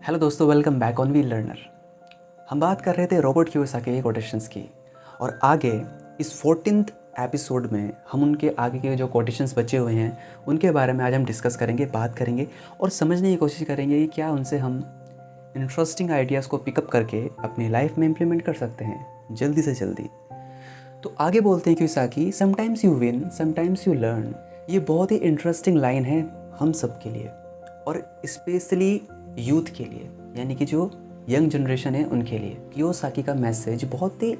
Hello दोस्तों, welcome back on we learner. हम बात कर रहे थे रॉबर्ट कियोसाकी के कोटेशंस की, और आगे इस 14th एपिसोड में हम उनके आगे के जो कोटेशंस बचे हुए हैं उनके बारे में आज हम डिस्कस करेंगे, बात करेंगे और समझने की कोशिश करेंगे कि क्या उनसे हम इंटरेस्टिंग आइडियाज़ को पिकअप करके अपनी लाइफ में इम्प्लीमेंट कर सकते हैं जल्दी से जल्दी। तो आगे बोलते हैं Kiyosaki, sometimes you win sometimes you learn. ये बहुत ही इंटरेस्टिंग लाइन है हम सब के लिए, और स्पेशली यूथ के लिए, यानी कि जो यंग जनरेशन है उनके लिए। कियोसाकी का मैसेज बहुत ही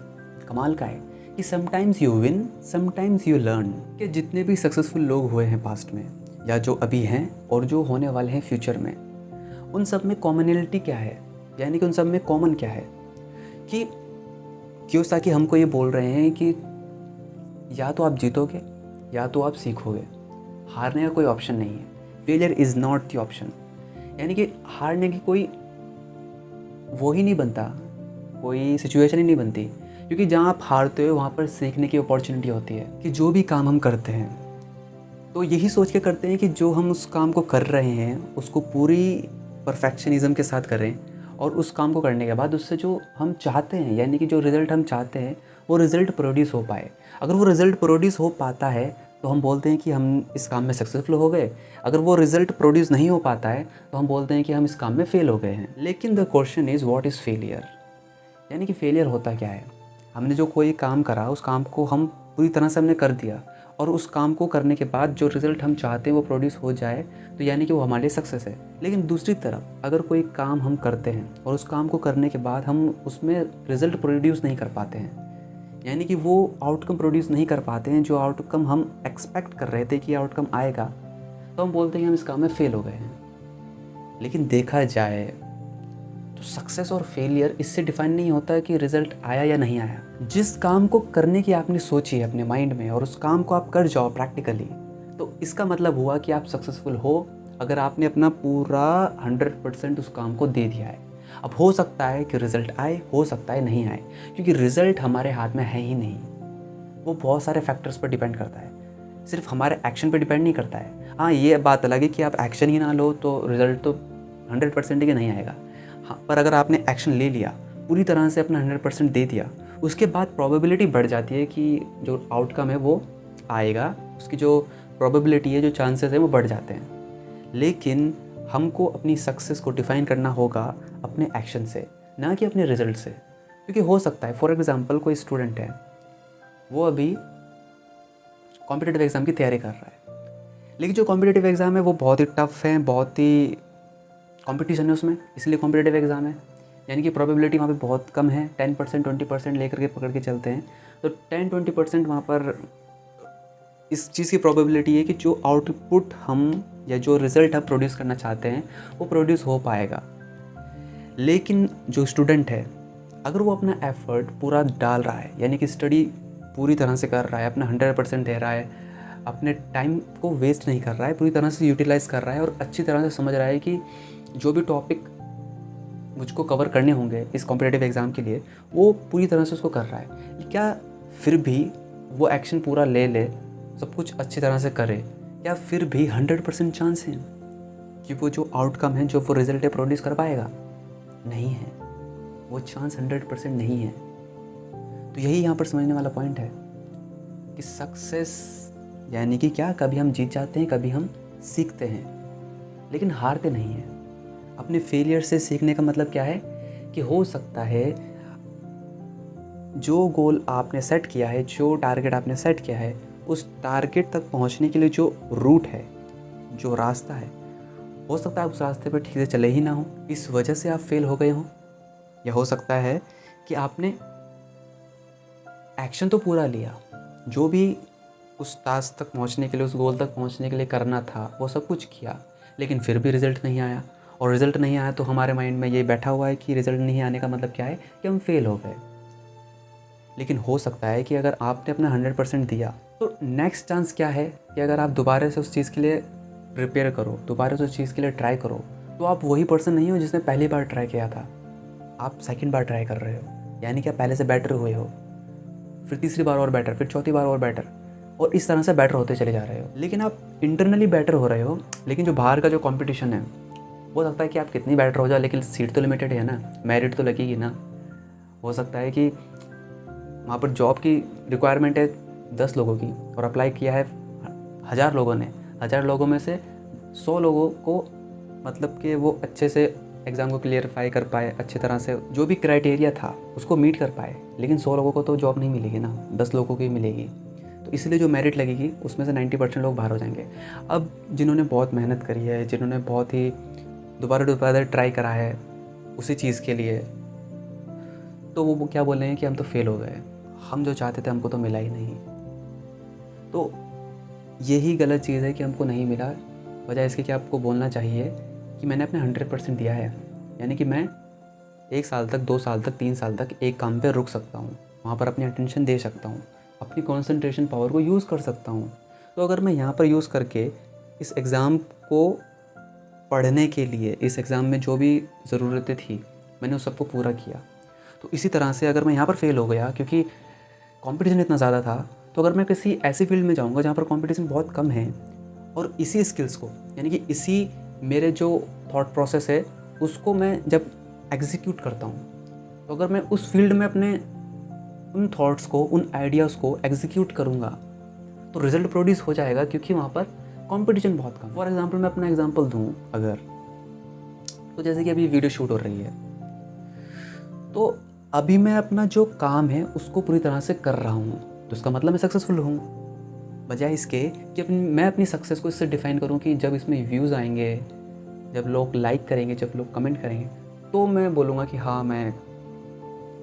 कमाल का है कि sometimes you win sometimes you learn. कि जितने भी सक्सेसफुल लोग हुए हैं पास्ट में, या जो अभी हैं और जो होने वाले हैं फ्यूचर में, उन सब में कॉमनैलिटी क्या है, यानी कि उन सब में कॉमन क्या है कि कियोसाकी हमको ये बोल रहे हैं कि या तो आप जीतोगे या तो आप सीखोगे, हारने का कोई ऑप्शन नहीं है। Failure is not the option, यानी कि हारने की कोई वो ही नहीं बनता, कोई सिचुएशन ही नहीं बनती, क्योंकि जहाँ आप हारते हो वहाँ पर सीखने की अपॉर्चुनिटी होती है। कि जो भी काम हम करते हैं तो यही सोच के करते हैं कि जो हम उस काम को कर रहे हैं उसको पूरी परफेक्शनिज्म के साथ करें, और उस काम को करने के बाद उससे जो हम चाहते हैं, यानी कि जो रिज़ल्ट हम चाहते हैं वो रिज़ल्ट प्रोड्यूस हो पाए। अगर वो रिज़ल्ट प्रोड्यूस हो पाता है तो हम बोलते हैं कि हम इस काम में सक्सेसफुल हो गए। अगर वो रिज़ल्ट प्रोड्यूस नहीं हो पाता है तो हम बोलते हैं कि हम इस काम में फ़ेल हो गए हैं। लेकिन the question is what is failure, यानी कि फेलियर होता क्या है। हमने जो कोई काम करा, उस काम को हम पूरी तरह से हमने कर दिया, और उस काम को करने के बाद जो रिज़ल्ट हम चाहते हैं वो प्रोड्यूस हो जाए, तो यानी कि वो हमारे लिए सक्सेस है। लेकिन दूसरी तरफ अगर कोई काम हम करते हैं और उस काम को करने के बाद हम उसमें रिज़ल्ट प्रोड्यूस नहीं कर पाते हैं, यानी कि वो आउटकम प्रोड्यूस नहीं कर पाते हैं जो आउटकम हम एक्सपेक्ट कर रहे थे कि आउटकम आएगा, तो हम बोलते हैं कि हम इस काम में फ़ेल हो गए हैं। लेकिन देखा जाए तो सक्सेस और फेलियर इससे डिफाइन नहीं होता है कि रिजल्ट आया या नहीं आया। जिस काम को करने की आपने सोची है अपने माइंड में और उस काम को आप कर जाओ प्रैक्टिकली, तो इसका मतलब हुआ कि आप सक्सेसफुल हो, अगर आपने अपना पूरा 100% उस काम को दे दिया है। अब हो सकता है कि रिज़ल्ट आए, हो सकता है नहीं आए, क्योंकि रिज़ल्ट हमारे हाथ में है ही नहीं। वो बहुत सारे फैक्टर्स पर डिपेंड करता है, सिर्फ हमारे एक्शन पर डिपेंड नहीं करता है। हाँ, ये बात अलग है कि आप एक्शन ही ना लो तो रिज़ल्ट तो 100% ही नहीं आएगा। हाँ, पर अगर आपने एक्शन ले लिया, पूरी तरह से अपना 100% दे दिया, उसके बाद प्रोबेबिलिटी बढ़ जाती है कि जो आउटकम है वो आएगा। उसकी जो प्रोबेबिलिटी है, जो चांसेस है, वो बढ़ जाते हैं। लेकिन हमको अपनी सक्सेस को डिफ़ाइन करना होगा अपने एक्शन से, ना कि अपने रिज़ल्ट से। क्योंकि हो सकता है, फॉर एग्ज़ाम्पल, कोई स्टूडेंट है, वो अभी कॉम्पिटिटिव एग्ज़ाम की तैयारी कर रहा है, लेकिन जो कॉम्पिटिटिव एग्ज़ाम है वो बहुत ही टफ़ है, बहुत ही कंपटीशन है उसमें, इसलिए कॉम्पिटिटिव एग्ज़ाम है। यानी कि प्रोबेबिलिटी वहाँ पे बहुत कम है, 10% 20% लेकर के पकड़ के चलते हैं, तो 10-20% वहाँ पर इस चीज़ की प्रोबेबिलिटी है कि जो आउटपुट हम या जो रिज़ल्ट हम प्रोड्यूस करना चाहते हैं वो प्रोड्यूस हो पाएगा। लेकिन जो स्टूडेंट है, अगर वो अपना एफ़र्ट पूरा डाल रहा है, यानी कि स्टडी पूरी तरह से कर रहा है, अपना 100% दे रहा है, अपने टाइम को वेस्ट नहीं कर रहा है, पूरी तरह से यूटिलाइज़ कर रहा है और अच्छी तरह से समझ रहा है कि जो भी टॉपिक मुझको कवर करने होंगे इस कॉम्पिटिटिव एग्ज़ाम के लिए, वो पूरी तरह से उसको कर रहा है, क्या फिर भी वो एक्शन पूरा ले ले, सब कुछ अच्छी तरह से करे, क्या फिर भी 100% चांस है कि वो जो आउटकम है, जो वो रिज़ल्ट है, प्रोड्यूस कर पाएगा? नहीं है, वो चांस 100% नहीं है। तो यही यहाँ पर समझने वाला पॉइंट है कि सक्सेस यानी कि क्या, कभी हम जीत जाते हैं, कभी हम सीखते हैं, लेकिन हारते नहीं हैं। अपने फेलियर से सीखने का मतलब क्या है कि हो सकता है जो गोल आपने सेट किया है, जो टारगेट आपने सेट किया है, उस टारगेट तक पहुंचने के लिए जो रूट है, जो रास्ता है, हो सकता है उस रास्ते पर ठीक से चले ही ना हो, इस वजह से आप फेल हो गए हों। या हो सकता है कि आपने एक्शन तो पूरा लिया, जो भी उस टास्क तक पहुंचने के लिए, उस गोल तक पहुंचने के लिए करना था, वो सब कुछ किया, लेकिन फिर भी रिज़ल्ट नहीं आया। और रिज़ल्ट नहीं आया तो हमारे माइंड में ये बैठा हुआ है कि रिज़ल्ट नहीं आने का मतलब क्या है कि हम फेल हो गए। लेकिन हो सकता है कि अगर आपने अपना 100% दिया, तो नेक्स्ट चांस क्या है कि अगर आप दोबारा से उस चीज़ के लिए प्रिपेयर करो, दोबारा से उस चीज़ के लिए ट्राई करो, तो आप वही पर्सन नहीं हो जिसने पहली बार ट्राई किया था, आप सेकंड बार ट्राई कर रहे हो, यानी कि आप पहले से बेटर हुए हो, फिर तीसरी बार और बेटर, फिर चौथी बार और बेटर, और इस तरह से बेटर होते चले जा रहे हो। लेकिन आप इंटरनली बेटर हो रहे हो, लेकिन जो बाहर का जो कंपटीशन है, हो सकता है कि आप कितनी बेटर हो जाओ, लेकिन सीट तो लिमिटेड है ना, मेरिट तो लगेगी ना। हो सकता है कि वहाँ पर जॉब की रिक्वायरमेंट है 10 लोगों की और अप्लाई किया है 1000 लोगों ने। 1000 लोगों में से 100 लोगों को मतलब कि वो अच्छे से एग्ज़ाम को क्लियरफाई कर पाए, अच्छी तरह से जो भी क्राइटेरिया था उसको मीट कर पाए, लेकिन 100 लोगों को तो जॉब नहीं मिलेगी ना, 10 लोगों को ही मिलेगी। तो इसलिए जो मेरिट लगेगी उसमें से 90% लोग बाहर हो जाएंगे। अब जिन्होंने बहुत मेहनत करी है, जिन्होंने बहुत ही दोबारा दोबारा ट्राई करा है उसी चीज़ के लिए, तो वो क्या बोल रहे हैं कि हम तो फेल हो गए, हम जो चाहते थे हमको तो मिला ही नहीं। तो यही गलत चीज़ है कि हमको नहीं मिला, वजह इसके कि आपको बोलना चाहिए कि मैंने अपने 100% दिया है। यानी कि मैं 1 साल तक, 2 साल तक, 3 साल तक एक काम पे रुक सकता हूँ, वहाँ पर अपनी अटेंशन दे सकता हूँ, अपनी कंसंट्रेशन पावर को यूज़ कर सकता हूँ। तो अगर मैं यहाँ पर यूज़ करके इस एग्ज़ाम को पढ़ने के लिए, इस एग्ज़ाम में जो भी ज़रूरतें थी मैंने उस सबको पूरा किया, तो इसी तरह से अगर मैं यहाँ पर फेल हो गया क्योंकि कंपटीशन इतना ज़्यादा था, तो अगर मैं किसी ऐसी फील्ड में जाऊँगा जहाँ पर कंपटीशन बहुत कम है और इसी स्किल्स को, यानी कि इसी मेरे जो थॉट प्रोसेस है उसको मैं जब एग्जीक्यूट करता हूँ, तो अगर मैं उस फील्ड में अपने उन थॉट्स को, उन आइडियाज़ को एग्जीक्यूट करूँगा तो रिज़ल्ट प्रोड्यूस हो जाएगा, क्योंकि वहाँ पर कंपटीशन बहुत कम। फॉर एग्जांपल मैं अपना एग्जांपल दूँ अगर, तो जैसे कि अभी वीडियो शूट हो रही है, तो अभी मैं अपना जो काम है उसको पूरी तरह से कर रहा हूँ, तो इसका मतलब मैं सक्सेसफुल हूँ। बजाय इसके कि मैं अपनी सक्सेस को इससे डिफ़ाइन करूँ कि जब इसमें व्यूज़ आएंगे, जब लोग लाइक करेंगे, जब लोग कमेंट करेंगे, तो मैं बोलूँगा कि हाँ मैं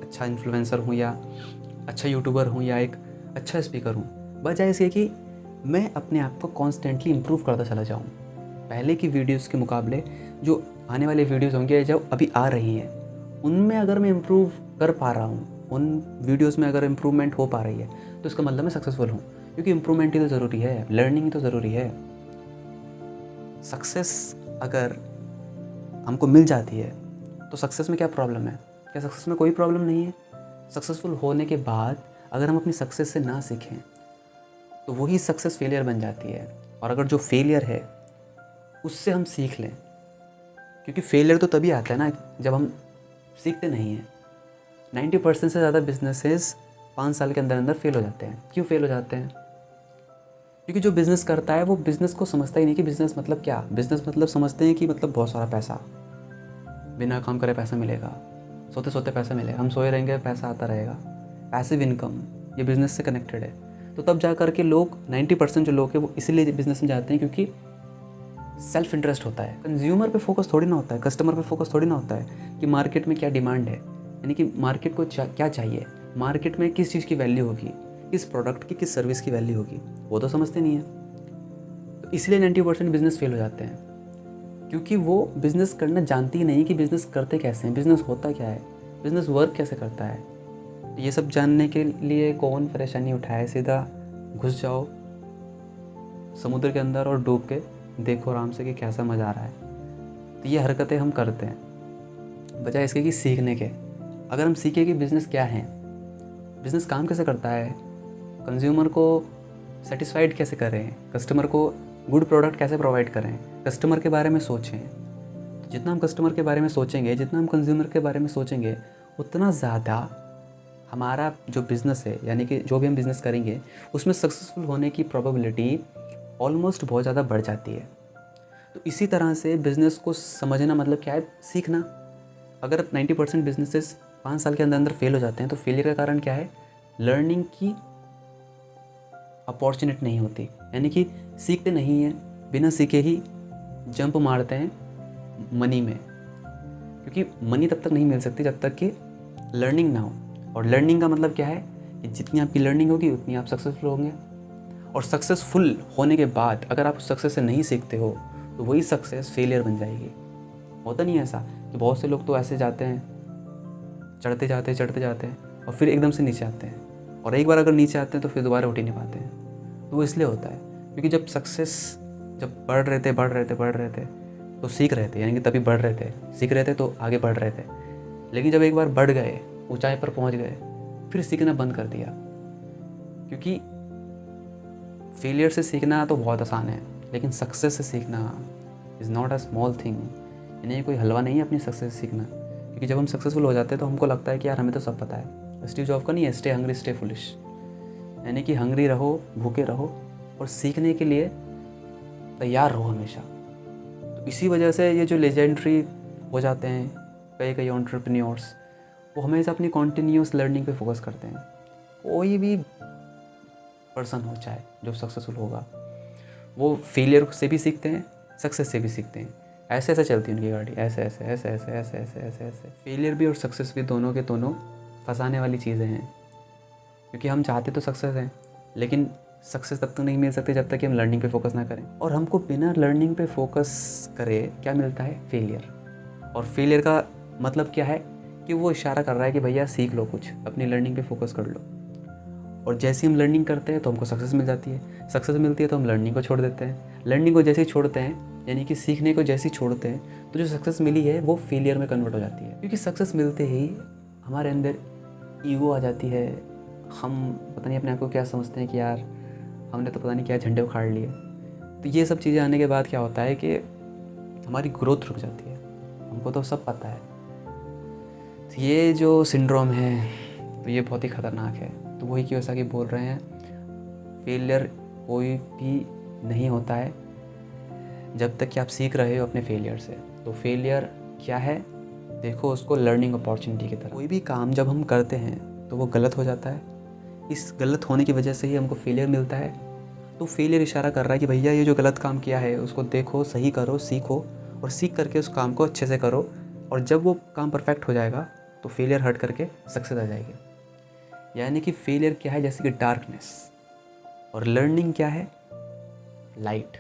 अच्छा इन्फ्लुएंसर हूँ या अच्छा यूट्यूबर हूँ या एक अच्छा स्पीकर हूँ। बजाय इसके कि मैं अपने आप को कॉन्स्टेंटली इम्प्रूव करता चला जाऊँ। पहले की वीडियोज़ के मुकाबले जो आने वाली वीडियोज़ होंगी, जो अभी आ रही हैं, उनमें अगर मैं इम्प्रूव कर पा रहा हूँ, उन वीडियोज़ में अगर इम्प्रूवमेंट हो पा रही है, तो इसका मतलब मैं सक्सेसफुल हूँ। क्योंकि इम्प्रूवमेंट ही तो ज़रूरी है, लर्निंग ही तो ज़रूरी है। सक्सेस अगर हमको मिल जाती है तो सक्सेस में क्या प्रॉब्लम है? क्या सक्सेस में कोई प्रॉब्लम नहीं है? सक्सेसफुल होने के बाद अगर हम अपनी सक्सेस से ना सीखें तो वही सक्सेस फेलियर बन जाती है। और अगर जो फेलियर है उससे हम सीख लें, क्योंकि फेलियर तो तभी आता है ना जब हम सीखते नहीं हैं। 90% से ज़्यादा बिजनेसेस 5 साल के अंदर अंदर फेल हो जाते हैं। क्यों फेल हो जाते हैं? क्योंकि जो बिज़नेस करता है वो बिज़नेस को समझता ही नहीं कि बिज़नेस मतलब क्या। बिज़नेस मतलब समझते हैं कि मतलब बहुत सारा पैसा, बिना काम करे पैसा मिलेगा, सोते सोते पैसा मिलेगा, हम सोए रहेंगे पैसा आता रहेगा, पैसिव इनकम, ये बिज़नेस से कनेक्टेड है। तो तब जा कर के लोग 90% जो लोग हैं वो इसीलिए बिज़नेस में जाते हैं क्योंकि सेल्फ इंटरेस्ट होता है। कंज्यूमर पे फोकस थोड़ी ना होता है, कस्टमर पे फोकस थोड़ी ना होता है कि मार्केट में क्या डिमांड है, यानी कि मार्केट को क्या चाहिए, मार्केट में किस चीज़ की वैल्यू होगी, किस प्रोडक्ट की, किस सर्विस की वैल्यू होगी, वो तो समझते नहीं है। तो इसलिए 90% बिजनेस फेल हो जाते हैं, क्योंकि वो बिज़नेस करना जानती ही नहीं कि बिज़नेस करते कैसे हैं, बिज़नेस होता क्या है, बिज़नेस वर्क कैसे करता है। तो ये सब जानने के लिए कौन परेशानी उठाए, सीधा घुस जाओ समुद्र के अंदर और डूब के देखो आराम से कि कैसा मज़ा आ रहा है। तो ये हरकतें हम करते हैं बजाय इसके कि सीखने के। अगर हम सीखें कि बिज़नेस क्या है, बिज़नेस काम कैसे करता है, कंज्यूमर को सेटिस्फाइड कैसे करें, कस्टमर को गुड प्रोडक्ट कैसे प्रोवाइड करें, कस्टमर के बारे में सोचें। तो जितना हम कस्टमर के बारे में सोचेंगे, जितना हम कंज्यूमर के बारे में सोचेंगे, उतना ज़्यादा हमारा जो बिज़नेस है, यानी कि जो भी हम बिज़नेस करेंगे उसमें सक्सेसफुल होने की प्रोबेबिलिटी ऑलमोस्ट बहुत ज़्यादा बढ़ जाती है। तो इसी तरह से बिज़नेस को समझना मतलब क्या है? सीखना। अगर 90% बिजनेसेस 5 साल के अंदर अंदर फेल हो जाते हैं तो फेलियर का कारण क्या है? लर्निंग की अपॉर्चुनिटी नहीं होती, यानी कि सीखते नहीं हैं, बिना सीखे ही जंप मारते हैं मनी में, क्योंकि मनी तब तक नहीं मिल सकती जब तक कि लर्निंग ना हो। और लर्निंग का मतलब क्या है कि जितनी आपकी लर्निंग होगी उतनी आप सक्सेसफुल होंगे। और सक्सेसफुल होने के बाद अगर आप सक्सेस से नहीं सीखते हो तो वही सक्सेस फेलियर बन जाएगी। होता नहीं है ऐसा कि बहुत से लोग तो ऐसे जाते हैं, चढ़ते जाते हैं और फिर एकदम से नीचे आते हैं, और एक बार अगर नीचे आते हैं तो फिर दोबारा उठ ही नहीं पाते हैं। तो वो इसलिए होता है क्योंकि जब बढ़ रहे थे तो सीख रहे थे, यानी कि तभी बढ़ रहे थे, सीख रहे थे तो आगे बढ़ रहे थे। लेकिन जब एक बार बढ़ गए, ऊंचाई पर पहुंच गए, फिर सीखना बंद कर दिया। क्योंकि फेलियर से सीखना तो बहुत आसान है, लेकिन सक्सेस से सीखना is not a small thing. यानी ये कोई हलवा नहीं है अपनी सक्सेस सीखना, क्योंकि जब हम सक्सेसफुल हो जाते हैं तो हमको लगता है कि यार हमें तो सब पता है। स्टीव जॉब का नहीं है, स्टे हंग्री स्टे फुलिश, यानी कि हंग्री रहो, भूखे रहो और सीखने के लिए तैयार रहो हमेशा। तो इसी वजह से ये जो लेजेंडरी हो जाते हैं कई कई एंटरप्रेन्योर्स, वो हमेशा अपनी कॉन्टीन्यूस लर्निंग पे फोकस करते हैं। कोई भी पर्सन हो चाहे जो सक्सेसफुल होगा, वो फेलियर से भी सीखते हैं, सक्सेस से भी सीखते हैं। ऐसे ऐसे चलती है उनकी गाड़ी, ऐसे ऐसे ऐसे ऐसे ऐसे ऐसे ऐसे ऐसे। फेलियर भी और सक्सेस भी दोनों के दोनों फंसाने वाली चीज़ें हैं, क्योंकि हम चाहते तो सक्सेस हैं, लेकिन सक्सेस तब तक नहीं मिल सकती जब तक कि हम लर्निंग पे फोकस ना करें। और हमको बिना लर्निंग पे फोकस करे क्या मिलता है? फेलियर। और फेलियर का मतलब क्या है कि वो इशारा कर रहा है कि भैया सीख लो कुछ, अपनी लर्निंग पे फोकस कर लो। और जैसे हम लर्निंग करते हैं तो हमको सक्सेस मिल जाती है, सक्सेस मिलती है तो हम लर्निंग को छोड़ देते हैं, लर्निंग को जैसे ही छोड़ते हैं यानी कि सीखने को जैसे ही छोड़ते हैं तो जो सक्सेस मिली है वो फेलियर में कन्वर्ट हो जाती है। क्योंकि सक्सेस मिलते ही हमारे अंदर ईगो आ जाती है, हम पता नहीं अपने आप को क्या समझते हैं कि यार हमने तो पता नहीं क्या झंडे उखाड़ लिए। तो ये सब चीज़ें आने के बाद क्या होता है कि हमारी ग्रोथ रुक जाती है, हमको तो सब पता है। तो ये जो सिंड्रोम है तो ये बहुत ही ख़तरनाक है। तो वही कियोसाकी बोल रहे हैं, फेलियर कोई भी नहीं होता है जब तक कि आप सीख रहे हो अपने फेलियर से। तो फेलियर क्या है, देखो उसको लर्निंग अपॉर्चुनिटी की तरह। कोई भी काम जब हम करते हैं तो वो गलत हो जाता है, इस गलत होने की वजह से ही हमको फेलियर मिलता है। तो फेलियर इशारा कर रहा है कि भैया ये जो गलत काम किया है उसको देखो, सही करो, सीखो और सीख करके उस काम को अच्छे से करो। और जब वो काम परफेक्ट हो जाएगा तो फेलियर हट करके सक्सेस आ जाएगी। यानी कि फेलियर क्या है, जैसे कि डार्कनेस, और लर्निंग क्या है, लाइट।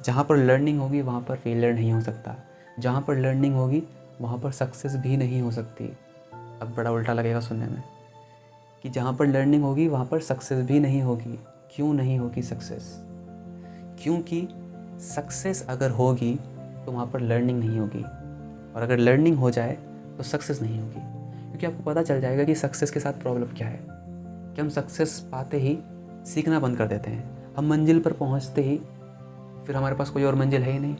जहाँ पर लर्निंग होगी वहाँ पर फेलियर नहीं हो सकता, जहाँ पर लर्निंग होगी वहाँ पर सक्सेस भी नहीं हो सकती। अब बड़ा उल्टा लगेगा सुनने में कि जहाँ पर लर्निंग होगी वहाँ पर सक्सेस भी नहीं होगी। क्यों नहीं होगी सक्सेस? क्योंकि सक्सेस अगर होगी तो वहाँ पर लर्निंग नहीं होगी, और अगर लर्निंग हो जाए तो सक्सेस नहीं होगी। क्योंकि आपको पता चल जाएगा कि सक्सेस के साथ प्रॉब्लम क्या है, कि हम सक्सेस पाते ही सीखना बंद कर देते हैं। हम मंजिल पर पहुँचते ही फिर हमारे पास कोई और मंजिल है ही नहीं,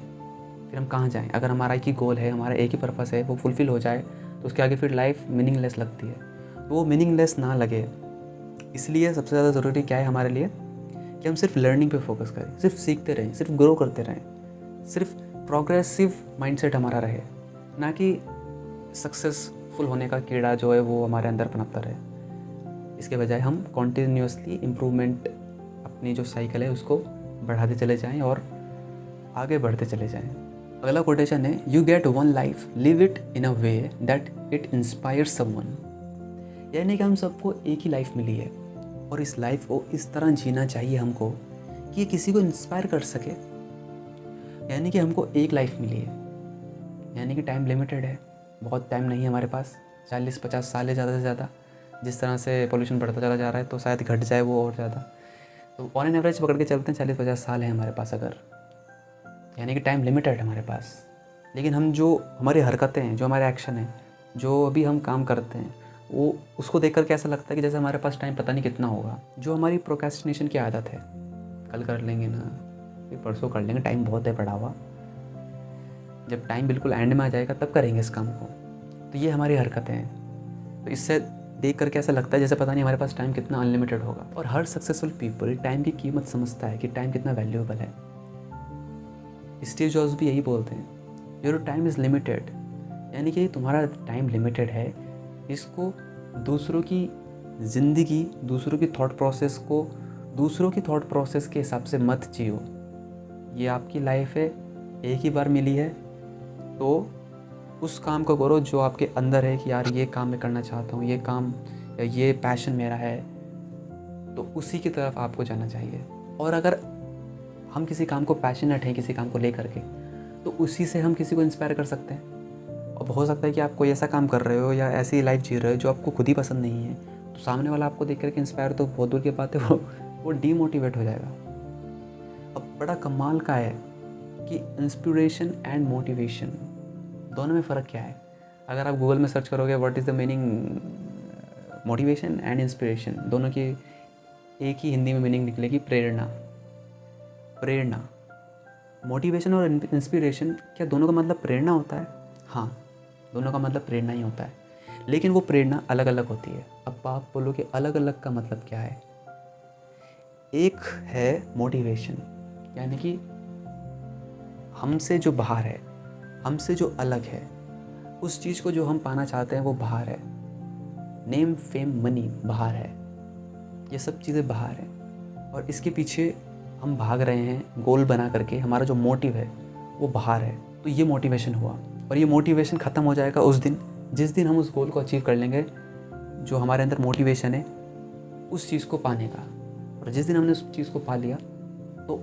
फिर हम कहाँ जाएं? अगर हमारा एक ही गोल है, हमारा एक ही पर्पस है, वो फुलफ़िल हो जाए तो उसके आगे फिर लाइफ मीनिंगलेस लगती है। तो वो मीनिंगलेस ना लगे, इसलिए सबसे ज़्यादा ज़रूरी क्या है हमारे लिए कि हम सिर्फ लर्निंग पे फोकस करें, सिर्फ सीखते रहें, सिर्फ ग्रो करते रहें, सिर्फ प्रोग्रेसिव माइंडसेट हमारा रहे, ना कि सक्सेसफुल होने का कीड़ा जो है वो हमारे अंदर पनपता रहे। इसके बजाय हम कॉन्टीन्यूसली इम्प्रूवमेंट, अपनी जो साइकिल है उसको बढ़ाते चले जाएं और आगे बढ़ते चले जाएं। अगला कोटेशन है, you get one life, live it in a way that it inspires someone. यानी कि हम सबको एक ही लाइफ मिली है और इस लाइफ को इस तरह जीना चाहिए हमको कि ये किसी को इंस्पायर कर सके। यानी कि हमको एक लाइफ मिली है, यानी कि टाइम लिमिटेड है, बहुत टाइम नहीं है हमारे पास, 40-50 साल है ज़्यादा से ज़्यादा। जिस तरह से पोल्यूशन बढ़ता चला जा रहा है तो शायद घट जाए वो और ज़्यादा। तो ऑन एन एवरेज पकड़ के चलते हैं 40-50 साल है हमारे पास अगर, यानी कि टाइम लिमिटेड है हमारे पास। लेकिन हम जो हमारी हरकतें हैं, जो हमारे एक्शन हैं, जो अभी हम काम करते हैं, वो उसको देख कर कैसा लगता है कि जैसे हमारे पास टाइम पता नहीं कितना होगा। जो हमारी प्रोक्रेस्टिनेशन की आदत है, कल कर लेंगे ना, फिर परसों कर लेंगे, टाइम बहुत है पड़ा हुआ, जब टाइम बिल्कुल एंड में आ जाएगा तब करेंगे इस काम को। तो ये हमारी हरकतें हैं। तो इससे देख कर कैसा लगता है जैसे पता नहीं हमारे पास टाइम कितना अनलिमिटेड होगा। और हर सक्सेसफुल पीपल टाइम की कीमत समझता है कि टाइम कितना वैल्यूएबल है। स्टीव जॉब्स भी यही बोलते हैं, योर टाइम इज़ लिमिटेड, यानी कि तुम्हारा टाइम लिमिटेड है, इसको दूसरों की ज़िंदगी, दूसरों की थॉट प्रोसेस को दूसरों की थॉट प्रोसेस के हिसाब से मत जियो। ये आपकी लाइफ है, एक ही बार मिली है, तो उस काम को करो जो आपके अंदर है कि यार ये काम मैं करना चाहता हूँ, ये काम या ये पैशन मेरा है, तो उसी की तरफ आपको जाना चाहिए। और अगर हम किसी काम को पैशनेट हैं, किसी काम को लेकर के, तो उसी से हम किसी को इंस्पायर कर सकते हैं। अब हो सकता है कि आप कोई ऐसा काम कर रहे हो या ऐसी लाइफ जी रहे हो जो आपको खुद ही पसंद नहीं है, तो सामने वाला आपको देख करके इंस्पायर तो बहुत दूर की बात है, वो डीमोटिवेट हो जाएगा। अब बड़ा कमाल का है कि इंस्पिरेशन एंड मोटिवेशन दोनों में फ़र्क क्या है। अगर आप गूगल में सर्च करोगे what is the meaning motivation and inspiration, दोनों की एक ही हिंदी में मीनिंग निकलेगी, प्रेरणा। प्रेरणा मोटिवेशन और इंस्पिरेशन क्या दोनों का मतलब प्रेरणा होता है? हाँ, दोनों का मतलब प्रेरणा ही होता है, लेकिन वो प्रेरणा अलग अलग होती है। अब आप बोलोगे अलग अलग का मतलब क्या है? एक है मोटिवेशन, यानी कि हमसे जो बाहर है, हमसे जो अलग है, उस चीज़ को जो हम पाना चाहते हैं वो बाहर है। नेम, फेम, मनी बाहर है, ये सब चीज़ें बाहर हैं और इसके पीछे हम भाग रहे हैं गोल बना करके। हमारा जो मोटिव है वो बाहर है, तो ये मोटिवेशन हुआ। और ये मोटिवेशन ख़त्म हो जाएगा उस दिन जिस दिन हम उस गोल को अचीव कर लेंगे, जो हमारे अंदर मोटिवेशन है उस चीज़ को पाने का। और जिस दिन हमने उस चीज़ को पा लिया तो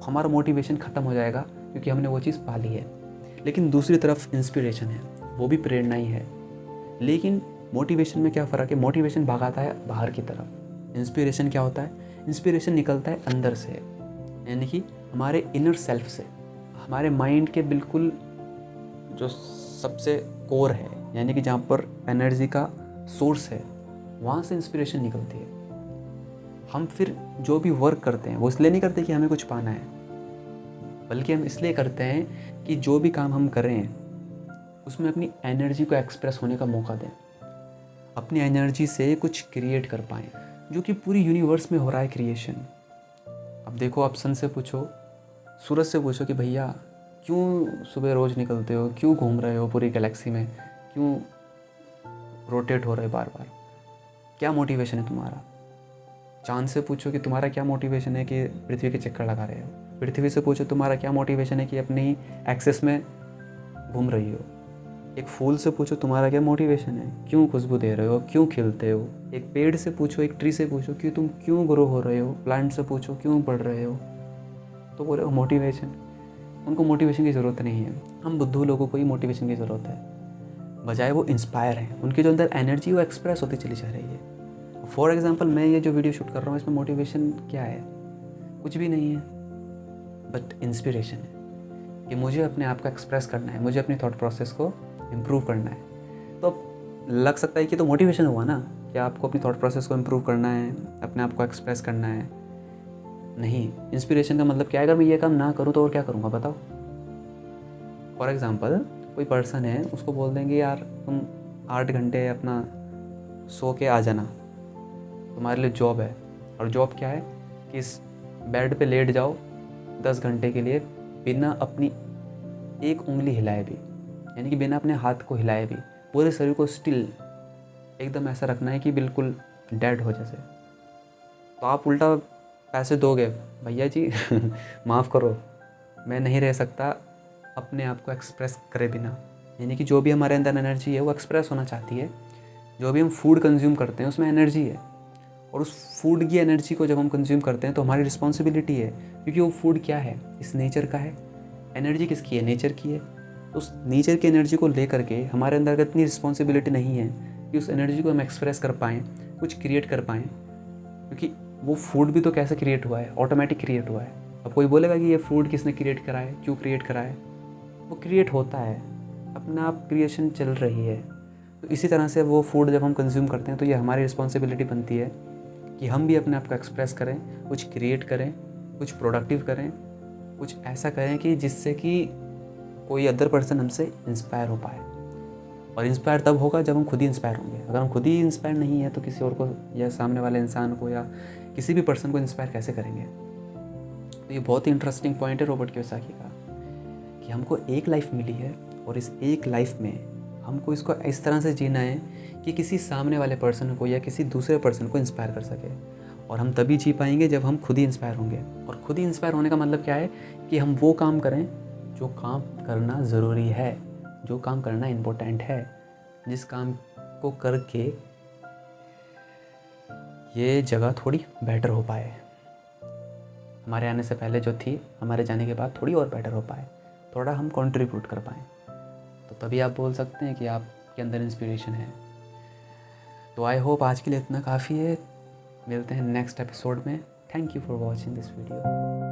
हमारा मोटिवेशन ख़त्म हो जाएगा, क्योंकि हमने वो चीज़ पा ली है। लेकिन दूसरी तरफ इंस्पिरेशन है, वो भी प्रेरणा ही है। लेकिन मोटिवेशन में क्या फ़र्क है? मोटिवेशन भगाता है बाहर की तरफ। इंस्पिरेशन क्या होता है? इंस्पिरेशन निकलता है अंदर से, यानी कि हमारे इनर सेल्फ से, हमारे माइंड के बिल्कुल जो सबसे कोर है, यानी कि जहाँ पर एनर्जी का सोर्स है, वहाँ से इंस्पिरेशन निकलती है। हम फिर जो भी वर्क करते हैं वो इसलिए नहीं करते कि हमें कुछ पाना है, बल्कि हम इसलिए करते हैं कि जो भी काम हम करें उसमें अपनी एनर्जी को एक्सप्रेस होने का मौका दें, अपनी एनर्जी से कुछ क्रिएट कर पाएँ, जो कि पूरी यूनिवर्स में हो रहा है क्रिएशन। अब देखो, आप सन से पूछो, सूरज से पूछो कि भैया क्यों सुबह रोज़ निकलते हो, क्यों घूम रहे हो पूरी गैलेक्सी में, क्यों रोटेट हो रहे हो बार बार, क्या मोटिवेशन है तुम्हारा? चांद से पूछो कि तुम्हारा क्या मोटिवेशन है कि पृथ्वी के चक्कर लगा रहे हो। पृथ्वी से पूछो तुम्हारा क्या मोटिवेशन है कि अपनी एक्सेस में घूम रही हो। एक फूल से पूछो तुम्हारा क्या मोटिवेशन है, क्यों खुशबू दे रहे हो, क्यों खिलते हो। एक पेड़ से पूछो, एक ट्री से पूछो कि तुम क्यों ग्रो हो रहे हो। प्लांट से पूछो क्यों बढ़ रहे हो, तो बोले मोटिवेशन। उनको मोटिवेशन की ज़रूरत नहीं है, हम बुद्धू लोगों को ही मोटिवेशन की ज़रूरत है। बजाय वो इंस्पायर हैं, उनके जो अंदर एनर्जी वो एक्सप्रेस होती चली जा रही है। फॉर एग्जांपल, मैं ये जो वीडियो शूट कर रहा हूँ इसमें मोटिवेशन क्या है? कुछ भी नहीं है, बट इंस्पिरेशन है कि मुझे अपने आप को एक्सप्रेस करना है, मुझे अपनी थॉट प्रोसेस को इम्प्रूव करना है। तो लग सकता है कि तो मोटिवेशन हुआ ना, कि आपको अपनी थॉट प्रोसेस को इम्प्रूव करना है, अपने आप को एक्सप्रेस करना है। नहीं, इंस्पिरेशन का मतलब क्या है? अगर मैं ये काम ना करूँ तो और क्या करूँगा बताओ? फॉर एग्ज़ाम्पल, कोई पर्सन है, उसको बोल देंगे यार तुम 8 घंटे अपना सो के आ जाना, तुम्हारे लिए जॉब है। और जॉब क्या है कि इस बेड पे लेट जाओ 10 घंटे के लिए बिना अपनी एक उंगली हिलाए भी, यानी कि बिना अपने हाथ को हिलाए भी, पूरे शरीर को स्टिल एकदम ऐसा रखना है कि बिल्कुल डेड हो जैसे। तो आप उल्टा पैसे दोगे, भैया जी माफ़ करो, मैं नहीं रह सकता अपने आप को एक्सप्रेस करे बिना। यानी कि जो भी हमारे अंदर एनर्जी है वो एक्सप्रेस होना चाहती है। जो भी हम फूड कंज्यूम करते हैं उसमें एनर्जी है, और उस फूड की एनर्जी को जब हम कंज्यूम करते हैं तो हमारी रिस्पॉन्सिबिलिटी है, क्योंकि वो फूड क्या है? इस नेचर का है। एनर्जी किसकी है? नेचर की है। तो उस नेचर की एनर्जी को लेकर के हमारे अंदर अगर इतनी रिस्पॉन्सिबिलिटी नहीं है कि उस एनर्जी को हम एक्सप्रेस कर पाएँ, कुछ क्रिएट कर पाएँ, क्योंकि वो फूड भी तो कैसे क्रिएट हुआ है? ऑटोमेटिक क्रिएट हुआ है। अब कोई बोलेगा कि ये फूड किसने क्रिएट करा है, क्यों क्रिएट करा है? वो क्रिएट होता है, अपना आप क्रिएशन चल रही है। तो इसी तरह से वो फूड जब हम कंज्यूम करते हैं तो ये हमारी रिस्पॉन्सिबिलिटी बनती है कि हम भी अपने आप को एक्सप्रेस करें, कुछ क्रिएट करें, कुछ प्रोडक्टिव करें, कुछ ऐसा करें कि जिससे कि कोई अदर पर्सन हमसे इंस्पायर हो पाए। और इंस्पायर तब होगा जब हम खुद ही इंस्पायर होंगे। अगर हम खुद ही इंस्पायर नहीं है तो किसी और को या सामने वाले इंसान को या किसी भी पर्सन को इंस्पायर कैसे करेंगे? तो ये बहुत ही इंटरेस्टिंग पॉइंट है रॉबर्ट कियोसाकी का, कि हमको एक लाइफ मिली है और इस एक लाइफ में हमको इसको इस तरह से जीना है कि किसी सामने वाले पर्सन को या किसी दूसरे पर्सन को इंस्पायर कर सके। और हम तभी जी पाएंगे जब हम खुद ही इंस्पायर होंगे। और खुद ही इंस्पायर होने का मतलब क्या है? कि हम वो काम करें जो काम करना ज़रूरी है, जो काम करना इम्पोर्टेंट है, जिस काम को करके ये जगह थोड़ी बेटर हो पाए, हमारे आने से पहले जो थी, हमारे जाने के बाद थोड़ी और बेटर हो पाए, थोड़ा हम कंट्रीब्यूट कर पाएँ। तो तभी आप बोल सकते हैं कि आपके अंदर इंस्पिरेशन है। तो आई होप आज के लिए इतना काफ़ी है। मिलते हैं नेक्स्ट एपिसोड में। Thank you for watching this video.